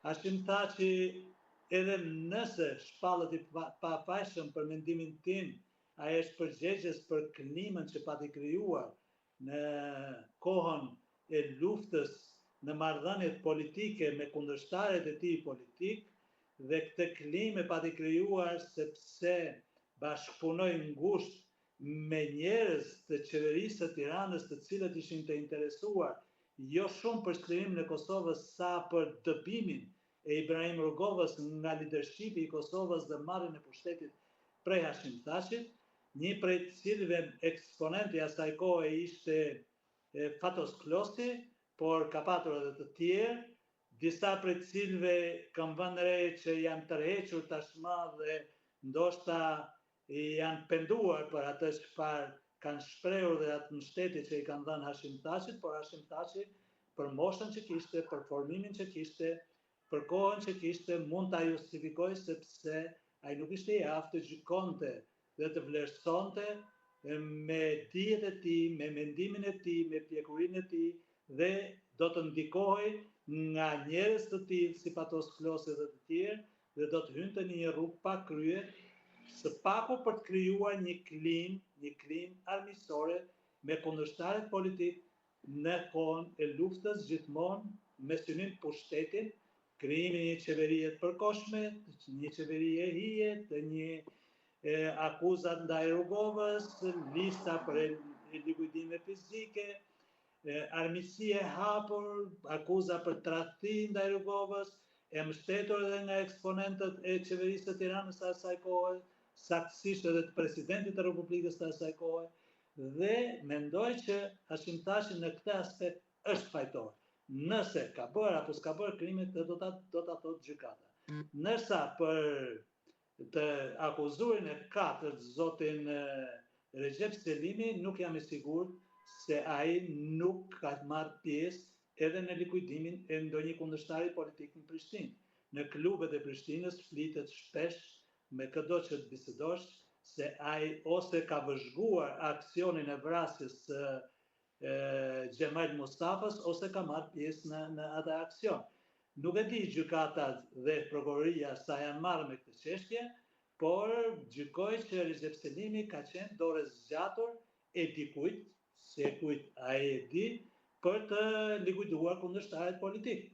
Hashim Thaçi edhe nëse shpallët i pafajshëm për mendimin tim, ai është përgjegjës për klimën që pati krijuar në kohën e luftës në marrëdhëniet politike me kundërshtarët e tij politik, dhe këtë klimë pati krijuar sepse bashkëpunoi ngushtë me njerëz të qeverisë së Tiranës, të cilët ishin të interesuar jo shumë për çlimin e Kosovës sa për dëbimin e Ibrahim Rugovës nga lidershipi i Kosovës dhe marrjen e pushtetit prej Hashim Thaçit, një prej cilëve eksponenti asaj kohe ishte Fatos Klosi, por ka patur edhe të tjerë, disa prej cilëve kam vënë re që janë tërhequr tashmë dhe ndoshta janë penduar për atë çfarë kanë shprehur dhe atë mbështetje që i kanë dhënë Hashim Thaçit, por Hashim Thaçi për moshën që kishte, për formimin që kishte, për kohën që kishte, mund ta justifikoj sepse ai nuk ishte i aftë të gjykonte dhe të vlerësonte me dijet e tij, me mendimin e tij, me pjekurinë e tij, dhe do të ndikohej nga njerëz të tillë si Fatos Klosi dhe të tjerë, dhe do të hynte në një rrugë pa krye, së paku për të krijuar një klim armiqësore me kundërshtarët politik në kohën e luftës, gjithmonë me synim pushtetin, krijimin e një qeverie të përkohshme, një qeveri e hije, të një akuzat ndaj Rugovës, lista për likuidime fizike, armiqësi e hapur, akuza për tradhti ndaj Rugovës, e mbështetur edhe nga eksponentët e qeverisë së Tiranës së asaj kohe, saktësisht edhe të presidentit të Republikës të asaj kohe, dhe mendoj që Hashim Thaçi në këtë aspekt është fajtor. Nëse ka bërë apo s'ka bërë krime, do ta thotë gjykata. Ndërsa për të akuzuarin e katërt, zotin Recep Selimi, nuk jam i sigurt se ai nuk ka marrë pjesë edhe në likuidimin e ndonjë kundërshtari politik në Prishtinë. Në klubet e Prishtinës flitet shpesh me këdo që të bisedosh se ai ose ka vëzhguar aksionin e vrasjes së Xhemal Mustafas ose ka marrë pjesë në atë aksion. Nuk e di gjykata dhe prokuroria sa janë marrë me këtë çështje, por gjykoj që Recep Selimi ka qenë dorë zgjatur e dikujt, se kujt ai e di, për të likuiduar kundërshtarët politik.